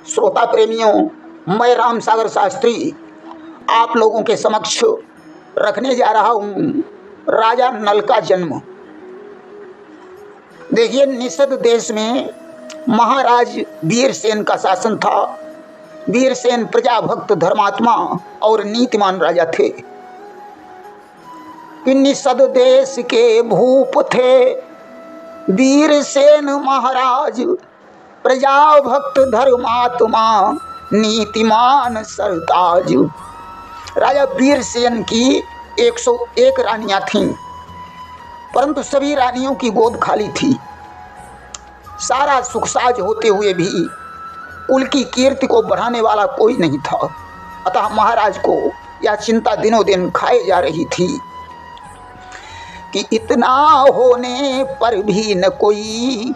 श्रोता प्रेमियों, मैं राम सागर शास्त्री आप लोगों के समक्ष रखने जा रहा हूँ राजा नल का जन्म। देखिए, निषद देश में महाराज वीरसेन का शासन था। वीरसेन प्रजाभक्त, धर्मात्मा और नीतिमान राजा थे। कि निषद देश के भूप थे वीरसेन महाराज, प्रजाभक्त धर्मात्मा नीतिमान सरताज। राजा वीरसेन की 101 रानियां थीं, परंतु सभी रानियों की गोद खाली थी। सारा सुखसाज होते हुए भी कुल की कीर्ति को बढ़ाने वाला कोई नहीं था। अतः महाराज को यह चिंता दिनों दिन खाए जा रही थी कि इतना होने पर भी न कोई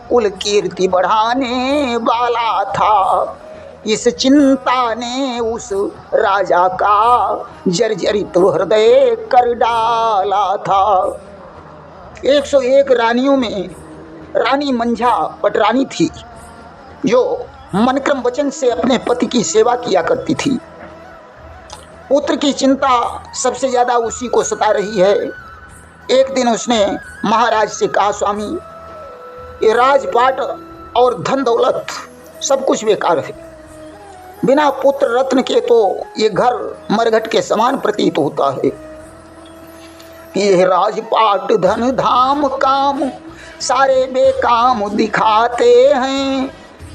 कुल कीर्ति बढ़ाने वाला था। इस चिंता ने उस राजा का जर्जरित हृदय कर डाला था। 101 रानियों में रानी मंझा पटरानी थी, जो मनक्रम वचन से अपने पति की सेवा किया करती थी। पुत्र की चिंता सबसे ज्यादा उसी को सता रही है। एक दिन उसने महाराज से कहा, स्वामी, ये राजपाट और धन दौलत सब कुछ बेकार है। बिना पुत्र रत्न के तो ये घर मरघट के समान प्रतीत होता है। ये राजपाट धन धाम काम सारे बेकाम दिखाते हैं।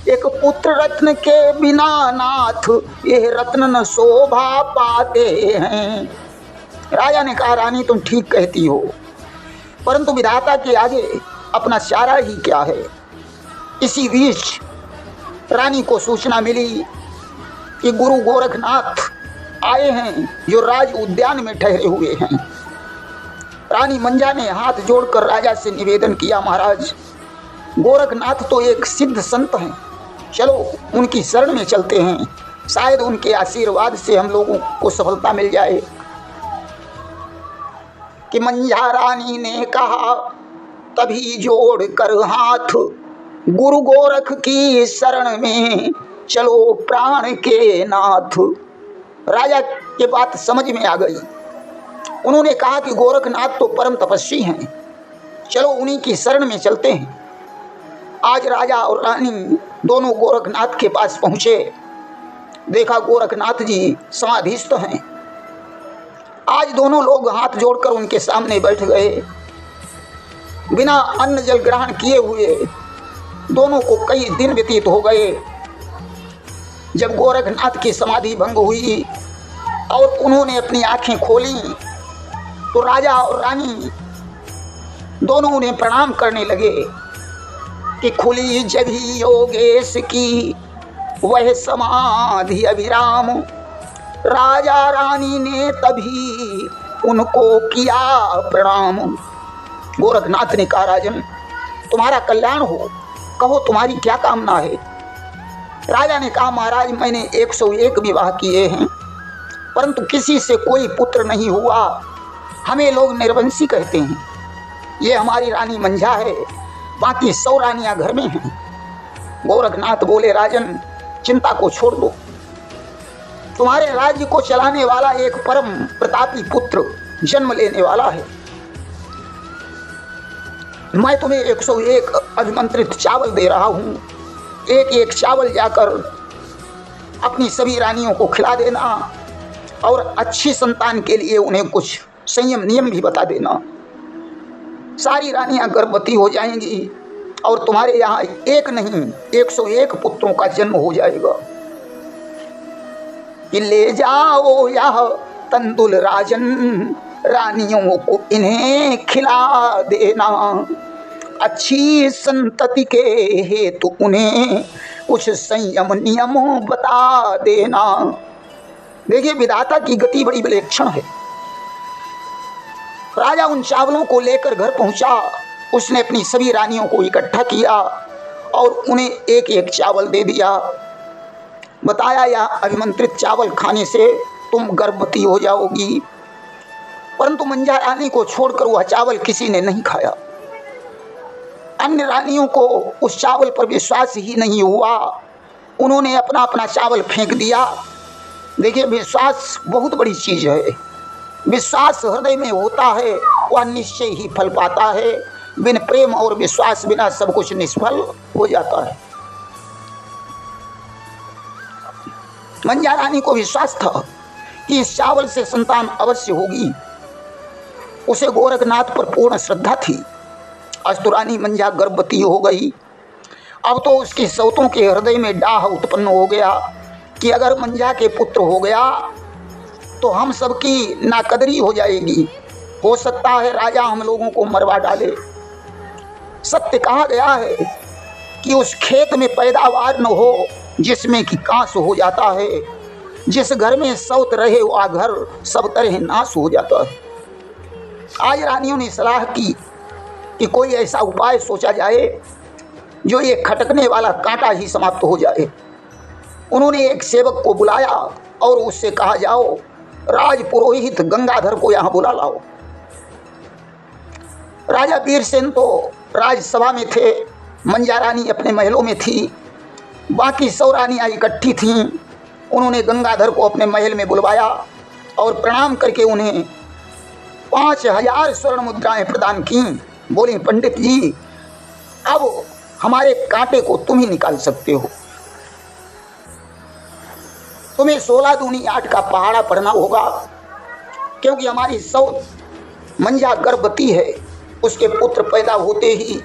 एक पुत्र रत्न के बिना नाथ ये रत्न न शोभा पाते हैं। राजा ने कहा, रानी तुम ठीक कहती हो, परंतु विधाता के आगे अपना चारा ही क्या है। इसी बीच रानी को सूचना मिली कि गुरु गोरखनाथ आए हैं, जो राज उद्यान में ठहरे हुए हैं। रानी मंझा ने हाथ जोड़कर राजा से निवेदन किया, महाराज, गोरखनाथ तो एक सिद्ध संत हैं, चलो उनकी शरण में चलते हैं, शायद उनके आशीर्वाद से हम लोगों को सफलता मिल जाए। कि मंझा रानी ने कहा, तभी जोड़ कर हाथ, गुरु गोरख की शरण में चलो प्राण के नाथ। राजा के बात समझ में आ गई। उन्होंने कहा कि गोरखनाथ तो परम तपस्वी हैं, चलो उन्हीं की शरण में चलते हैं। आज राजा और रानी दोनों गोरखनाथ के पास पहुंचे। देखा गोरखनाथ जी समाधिस्थ हैं। आज दोनों लोग हाथ जोड़कर उनके सामने बैठ गए। बिना अन्न जल ग्रहण किए हुए दोनों को कई दिन व्यतीत हो गए। जब गोरखनाथ की समाधि भंग हुई और उन्होंने अपनी आंखें खोली, तो राजा और रानी दोनों उन्हें प्रणाम करने लगे। कि खुली जभी योगेश की वह समाधि अभिराम, राजा रानी ने तभी उनको किया प्रणाम। गोरखनाथ ने कहा, राजन, तुम्हारा कल्याण हो, कहो तुम्हारी क्या कामना है। राजा ने कहा, महाराज, मैंने 101 विवाह किए हैं, परंतु किसी से कोई पुत्र नहीं हुआ। हमें लोग निर्वंशी कहते हैं। ये हमारी रानी मंझा है, बाकी 100 रानियां घर में हैं। गोरखनाथ बोले, राजन, चिंता को छोड़ दो। तुम्हारे राज्य को चलाने वाला एक परम प्रतापी पुत्र जन्म लेने वाला है। मैं तुम्हें 101 अभिमंत्रित चावल दे रहा हूं। एक एक चावल जाकर अपनी सभी रानियों को खिला देना और अच्छी संतान के लिए उन्हें कुछ संयम नियम भी बता देना। सारी रानियां गर्भवती हो जाएंगी और तुम्हारे यहाँ एक नहीं 101 पुत्रों का जन्म हो जाएगा। कि ले जाओ यह तंदुल राजन, रानियों को इन्हें खिला देना। अच्छी संतति के हेतु उन्हें कुछ संयम नियम बता देना। देखिए, विधाता की गति बड़ी विलक्षण है। राजा उन चावलों को लेकर घर पहुंचा। उसने अपनी सभी रानियों को इकट्ठा किया और उन्हें एक एक चावल दे दिया। बताया, यह अभिमंत्रित चावल खाने से तुम गर्भवती हो जाओगी। परंतु मंझा रानी को छोड़कर वह चावल किसी ने नहीं खाया। अन्य रानियों को उस चावल पर विश्वास ही नहीं हुआ। उन्होंने अपना अपना चावल फेंक दिया। देखिए, विश्वास बहुत बड़ी चीज है। विश्वास हृदय में होता है, वह निश्चय ही फल पाता है। बिन प्रेम और विश्वास बिना सब कुछ निष्फल हो जाता है। मंजा रानी को विश्वास था कि इस चावल से संतान अवश्य होगी। उसे गोरखनाथ पर पूर्ण श्रद्धा थी। अस्तु रानी मंजा गर्भवती हो गई। अब तो उसकी सौतों के हृदय में डाह उत्पन्न हो गया कि अगर मंजा के पुत्र हो गया तो हम सबकी नाकदरी हो जाएगी। हो सकता है राजा हम लोगों को मरवा डाले। सत्य कहा गया है कि उस खेत में पैदावार न हो जिसमें कि कांस हो जाता है। जिस घर में सौत रहे वह घर सब तरह नाश हो जाता है। आज रानियों ने सलाह की कि कोई ऐसा उपाय सोचा जाए जो ये खटकने वाला कांटा ही समाप्त हो जाए। उन्होंने एक सेवक को बुलाया और उससे कहा, जाओ राज पुरोहित गंगाधर को यहाँ बुला लाओ। राजा वीरसेन तो राजसभा में थे, मंजा रानी अपने महलों में थी, बाकी 100 रानियाँ इकट्ठी थीं। उन्होंने गंगाधर को अपने महल में बुलवाया और प्रणाम करके उन्हें 5000 स्वर्ण मुद्राएं प्रदान की। बोले, पंडित जी, अब हमारे कांटे को तुम ही निकाल सकते हो। तुम्हें 16 दूनी 8 का पहाड़ा पढ़ना होगा, क्योंकि हमारी सौत मंजा गर्भवती है। उसके पुत्र पैदा होते ही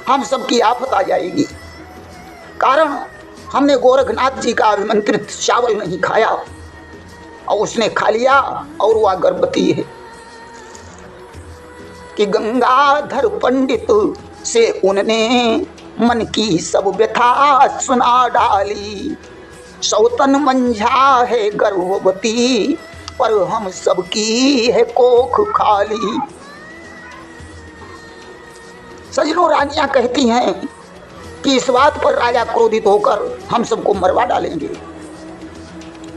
हम सबकी आफत आ जाएगी। कारण हमने गोरखनाथ जी का अभिमंत्रित चावल नहीं खाया और उसने खा लिया और वह गर्भवती है। कि गंगाधर पंडित से उनने मन की सब व्यथा सुना डाली। सौतन मंझा है गर्भवती, पर हम सबकी है कोख खाली। सजनों, रानियां कहती हैं कि इस बात पर राजा क्रोधित होकर हम सबको मरवा डालेंगे।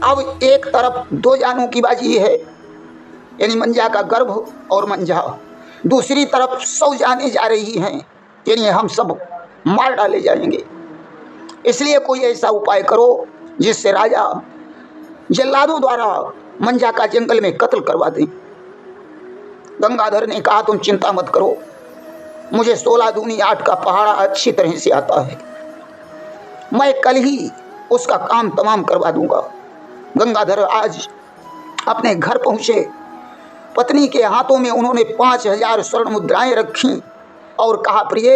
अब एक तरफ 2 जानों की बाजी है, यानी मंजा का गर्भ और मंजा। दूसरी तरफ 100 जाने जा रही हैं, यानी हम सब मार डाले जाएंगे। इसलिए कोई ऐसा उपाय करो जिससे राजा जल्लादों द्वारा मंजा का जंगल में कत्ल करवा दें। गंगाधर ने कहा, तुम चिंता मत करो, मुझे 16 दूनी 8 का पहाड़ा अच्छी तरह से आता है। मैं कल ही उसका काम तमाम करवा दूंगा। गंगाधर आज अपने घर पहुंचे। पत्नी के हाथों में उन्होंने 5000 स्वर्ण मुद्राएं रखी और कहा, प्रिय,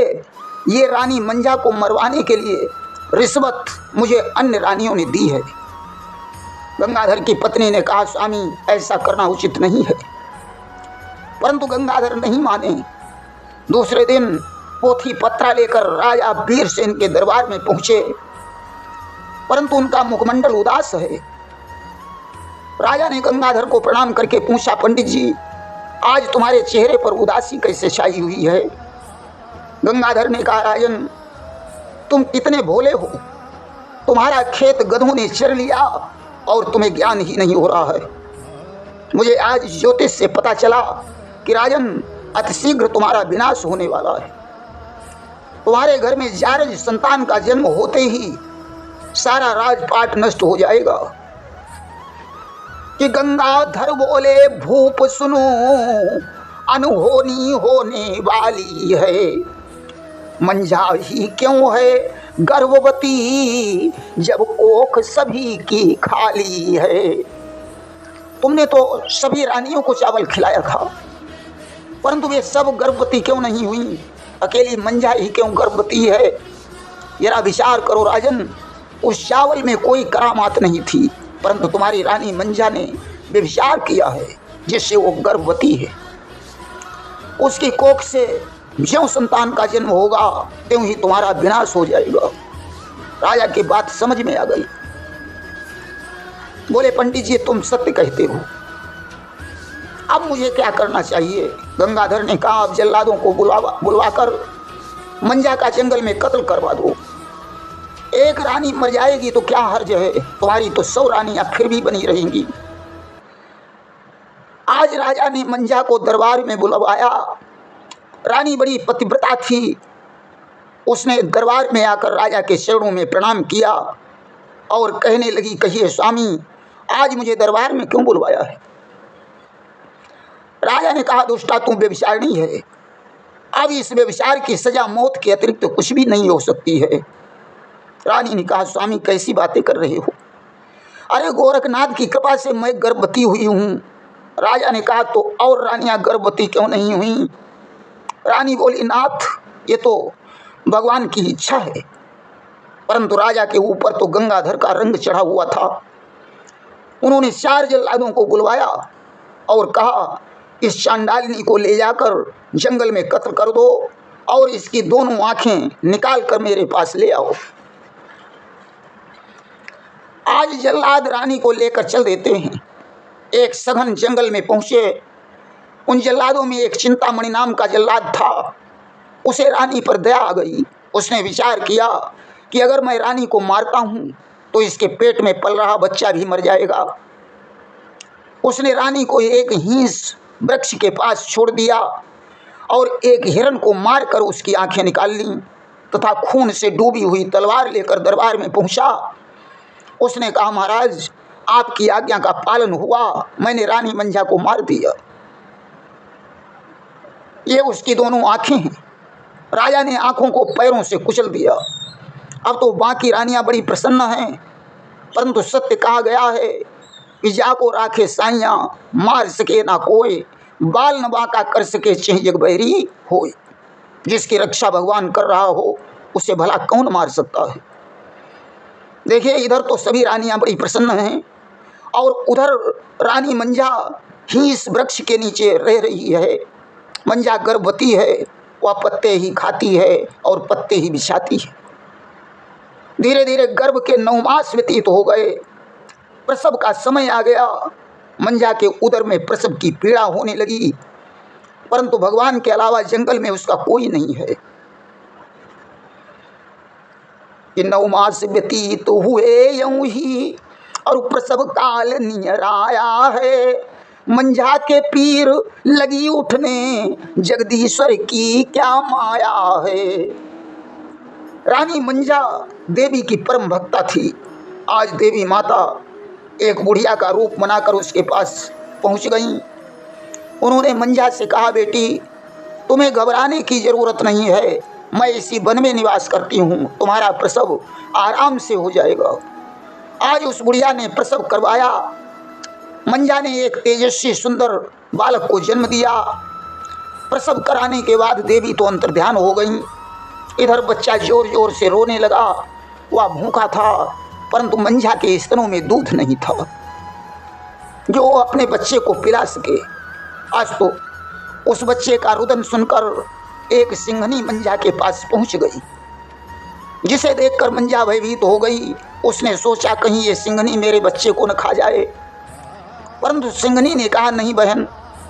ये रानी मंजा को मरवाने के लिए रिश्वत मुझे अन्य रानियों ने दी है। गंगाधर की पत्नी ने कहा, स्वामी, ऐसा करना उचित नहीं है। परंतु गंगाधर नहीं माने। दूसरे दिन पोथी पत्रा लेकर राजा वीरसेन के दरबार में पहुंचे, परंतु उनका मुखमंडल उदास है। राजा ने गंगाधर को प्रणाम करके पूछा, पंडित जी, आज तुम्हारे चेहरे पर उदासी कैसे छाई हुई है? गंगाधर ने कहा, राजन, तुम कितने भोले हो। तुम्हारा खेत गधों ने चर लिया और तुम्हें ज्ञान ही नहीं हो रहा है। मुझे आज ज्योतिष से पता चला कि राजन, अतिशीघ्र तुम्हारा विनाश होने वाला है। तुम्हारे घर में जारज संतान का जन्म होते ही सारा राजपाट नष्ट हो जाएगा। कि गंगाधर बोले, भूप सुनो, अनहोनी होने वाली है। मंजा ही क्यों है गर्भवती, जब कोख सभी की खाली है। तुमने तो सभी रानियों को चावल खिलाया था, परंतु वे सब गर्भवती क्यों नहीं हुई? अकेली मंजा ही क्यों गर्भवती है? जरा विचार करो राजन, उस चावल में कोई करामात नहीं थी, परंतु तुम्हारी रानी मंजा ने व्यभिचार किया है, जिससे वो गर्भवती है। उसकी कोख से ज्यों संतान का जन्म होगा त्यों ही तुम्हारा विनाश हो जाएगा। राजा की बात समझ में आ गई। बोले, पंडित जी, तुम सत्य कहते हो। अब मुझे क्या करना चाहिए? गंगाधर ने कहा, अब जल्लादों को बुलवाकर मंजा का जंगल में कत्ल करवा दो। एक रानी मर जाएगी तो क्या हर्ज है, तुम्हारी तो 100 रानियां फिर भी बनी रहेंगी। आज राजा ने मंजा को दरबार में बुलवाया। रानी बड़ी पतिव्रता थी, उसने दरबार में आकर राजा के चरणों में प्रणाम किया और कहने लगी, कहिए स्वामी, आज मुझे दरबार में क्यों बुलवाया है? राजा ने कहा, दुष्टा, तू व्यभिचारिणी है, अब इस व्यभिचार की सजा मौत के अतिरिक्त तो कुछ भी नहीं हो सकती है। रानी ने कहा, स्वामी कैसी बातें कर रहे हो? अरे गोरखनाथ की कृपा से मैं गर्भवती हुई हूँ। राजा ने कहा, तो और रानियां गर्भवती क्यों नहीं हुई? रानी बोली, नाथ, ये तो भगवान की इच्छा है। परंतु राजा के ऊपर तो गंगाधर का रंग चढ़ा हुआ था। उन्होंने 4 जल्लादों को बुलवाया और कहा, इस चांडालिनी को ले जाकर जंगल में कत्ल कर दो और इसकी दोनों आंखें निकाल कर मेरे पास ले आओ। आज जल्लाद रानी को लेकर चल देते हैं। एक सघन जंगल में पहुंचे। उन जल्लादों में एक चिंतामणि नाम का जल्लाद था। उसे रानी पर दया आ गई। उसने विचार किया कि अगर मैं रानी को मारता हूं तो इसके पेट में पल रहा बच्चा भी मर जाएगा। उसने रानी को एक हींस वृक्ष के पास छोड़ दिया और एक हिरण को मारकर उसकी आंखें निकाल लीं तथा खून से डूबी हुई तलवार लेकर दरबार में पहुंचा। उसने कहा, महाराज, आपकी आज्ञा का पालन हुआ, मैंने रानी मंझा को मार दिया। ये उसकी दोनों आंखें हैं। राजा ने आंखों को पैरों से कुचल दिया। अब तो बाकी रानियां बड़ी प्रसन्न हैं, परंतु सत्य कहा गया है कि जाको राखे साइयां, मार सके ना कोई, बाल न बांका कर सके चह जग बहरी होय। जिसकी रक्षा भगवान कर रहा हो उसे भला कौन मार सकता है? देखिए, इधर तो सभी रानियां बड़ी प्रसन्न हैं और उधर रानी मंझा हींस वृक्ष के नीचे रह रही है। मंझा गर्भवती है, वह पत्ते ही खाती है और पत्ते ही बिछाती है। धीरे धीरे गर्भ के 9 मास व्यतीत हो गए। प्रसव का समय आ गया। मंझा के उदर में प्रसव की पीड़ा होने लगी, परंतु भगवान के अलावा जंगल में उसका कोई नहीं है। कि 9 मास व्यतीत हुए यूं ही और प्रसव काल नियर आया है। मंझा के पीर लगी उठने, जगदीश्वर की क्या माया है। रानी मंझा देवी की परम भक्ता थी। आज देवी माता एक बुढ़िया का रूप बनाकर उसके पास पहुंच गईं। उन्होंने मंझा से कहा, बेटी, तुम्हें घबराने की जरूरत नहीं है, मैं इसी वन में निवास करती हूँ, तुम्हारा प्रसव आराम से हो जाएगा। आज उस बुढ़िया ने प्रसव करवाया। मंझा ने एक तेजस्वी सुंदर बालक को जन्म दिया। प्रसव कराने के बाद देवी तो अंतर्ध्यान हो गई। इधर बच्चा जोर जोर से रोने लगा। वह भूखा था, परंतु मंझा के स्तनों में दूध नहीं था जो वो अपने बच्चे को पिला सके। आज तो उस बच्चे का रुदन सुनकर एक सिंघनी मंझा के पास पहुंच गई, जिसे देखकर मंझा भयभीत हो गई। उसने सोचा, कहीं ये सिंघनी मेरे बच्चे को न खा जाए। परंतु सिंघनी ने कहा, नहीं बहन,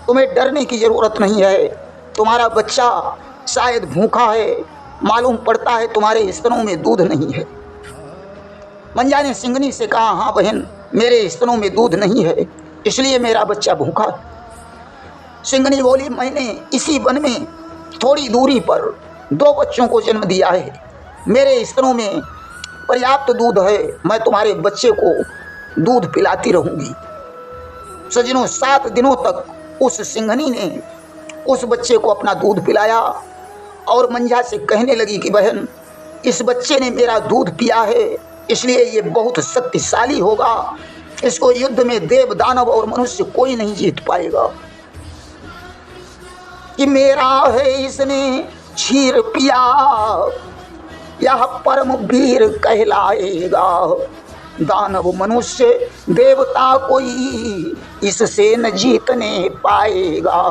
तुम्हें डरने की जरूरत नहीं है, तुम्हारा बच्चा शायद भूखा है, मालूम पड़ता है तुम्हारे स्तनों में दूध नहीं है। मंझा ने सिंघनी से कहा, हाँ बहन, मेरे स्तनों में दूध नहीं है, इसलिए मेरा बच्चा भूखा है। सिंघनी बोली, मैंने इसी वन में थोड़ी दूरी पर 2 बच्चों को जन्म दिया है, मेरे स्तनों में पर्याप्त दूध है, मैं तुम्हारे बच्चे को दूध पिलाती रहूंगी। सजनों, 7 दिनों तक उस सिंघनी ने उस बच्चे को अपना दूध पिलाया और मंझा से कहने लगी कि बहन, इस बच्चे ने मेरा दूध पिया है, इसलिए ये बहुत शक्तिशाली होगा, इसको युद्ध में देव दानव और मनुष्य कोई नहीं जीत पाएगा। कि मेरा है इसने क्षीर पिया, यह परम वीर कहलाएगा, दानव मनुष्य देवता कोई इससे न जीतने पाएगा।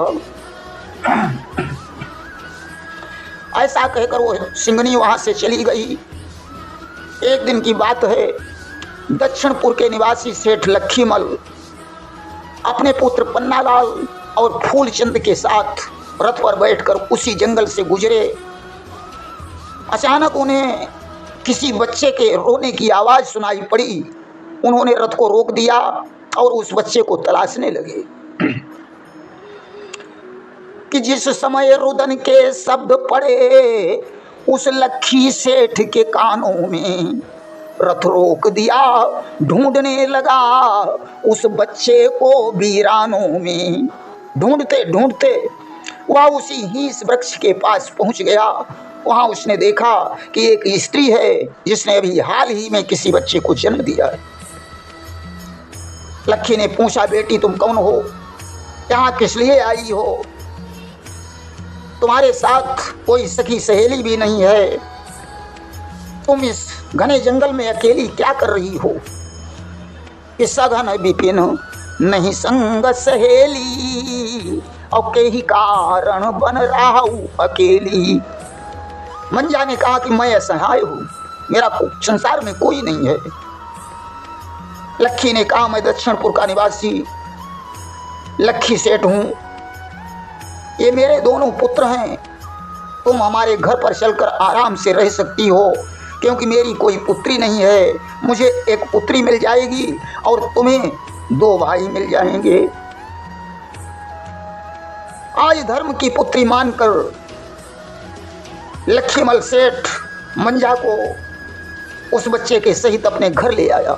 ऐसा कहकर वो सिंघनी वहां से चली गई। एक दिन की बात है, दक्षिणपुर के निवासी सेठ लक्ष्मीमल अपने पुत्र पन्नालाल और फूलचंद के साथ रथ पर बैठकर उसी जंगल से गुजरे। अचानक उन्हें किसी बच्चे के रोने की आवाज़ सुनाई पड़ी। उन्होंने रथ को रोक दिया और उस बच्चे को तलाशने लगे। कि जिस समय रुदन के शब्द पड़े, उस लखी सेठ के कानों में, रथ रोक दिया ढूंढने लगा उस बच्चे को वीरानों में। ढूंढते ढूंढते वह उसी हीस वृक्ष के पास पहुंच गया। वहां उसने देखा कि एक स्त्री है जिसने अभी हाल ही में किसी बच्चे को जन्म दिया है। लखी ने पूछा, बेटी तुम कौन हो, यहाँ किस लिए आई हो? तुम्हारे साथ कोई सखी सहेली भी नहीं है, तुम इस घने जंगल में अकेली क्या कर रही हो? इस सघन विपिन नहीं संग सहेली, और के ही कारण बन रहा हूं अकेली। मंजा ने कहा कि मैं असहाय हूं, मेरा संसार में कोई नहीं है। लखी ने कहा, मैं दक्षिणपुर का निवासी लखी सेठ हूं, ये मेरे दोनों पुत्र हैं, तुम हमारे घर पर चलकर आराम से रह सकती हो, क्योंकि मेरी कोई पुत्री नहीं है। मुझे एक पुत्री मिल जाएगी और तुम्हें 2 भाई मिल जाएंगे। आज धर्म की पुत्री मानकर लखीमल सेठ मंजा को उस बच्चे के सहित अपने घर ले आया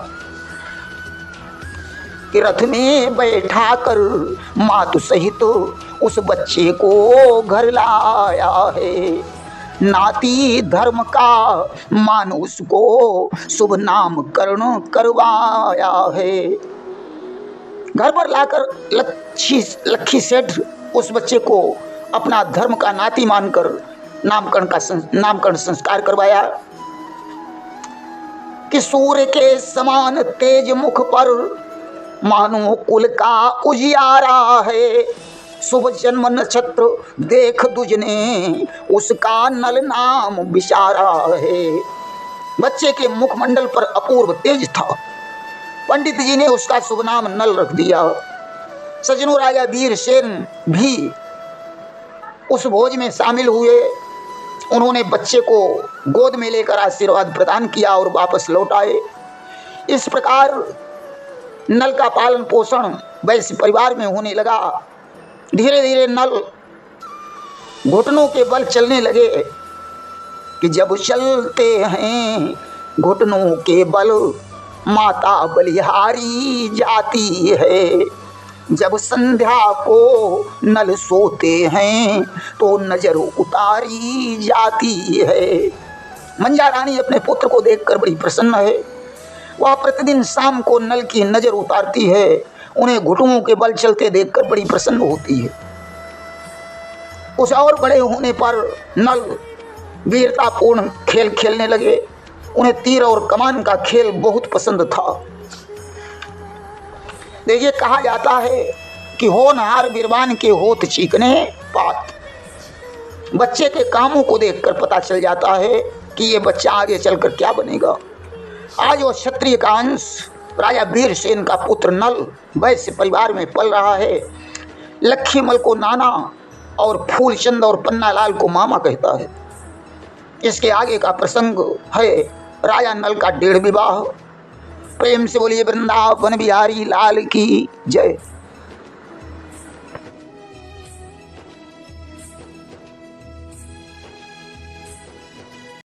कि रथ में बैठा कर मातु सहित उस बच्चे को घर लाया है। नाती धर्म का मानुष को शुभ नामकरण करवाया है। घर पर लाकर लखी सेठ उस बच्चे को अपना धर्म का नाती मानकर नामकरण संस्कार करवाया कि सूर्य के समान तेज मुख पर मानो कुल का उजियारा है। शुभ जन्म नक्षत्र देख दुजने उसका नल नाम बिचारा है। बच्चे के मुखमंडल पर अपूर्व तेज था। पंडित जी ने उसका शुभ नाम नल रख दिया। सजनों, राजा वीरसेन भी उस भोज में शामिल हुए। उन्होंने बच्चे को गोद में लेकर आशीर्वाद प्रदान किया और वापस लौट आए। इस प्रकार नल का पालन पोषण वैश्य परिवार में होने लगा। धीरे धीरे नल घुटनों के बल चलने लगे कि जब चलते हैं घुटनों के बल माता बलिहारी जाती है। जब संध्या को नल सोते हैं तो नजर उतारी जाती है। मंजा रानी अपने पुत्र को देखकर बड़ी प्रसन्न है। वह प्रतिदिन शाम को नल की नजर उतारती है। उन्हें घुटनों के बल चलते देखकर बड़ी प्रसन्न होती है। कुछ और बड़े होने पर नल वीरतापूर्ण खेल खेलने लगे। उन्हें तीर और कमान का खेल बहुत पसंद था। देखिए, कहा जाता है कि होनहार बिरबान के होत चीकने पात। बच्चे के कामों को देखकर पता चल जाता है कि ये बच्चा आगे चलकर क्या बनेगा। आज वो क्षत्रिय का अंश राजा वीरसेन का पुत्र नल वैश्य परिवार में पल रहा है। लखीमल को नाना और फूलचंद और पन्नालाल को मामा कहता है। इसके आगे का प्रसंग है राजा नल का 1.5 विवाह। प्रेम से बोलिए वृंदावन बिहारी लाल की जय।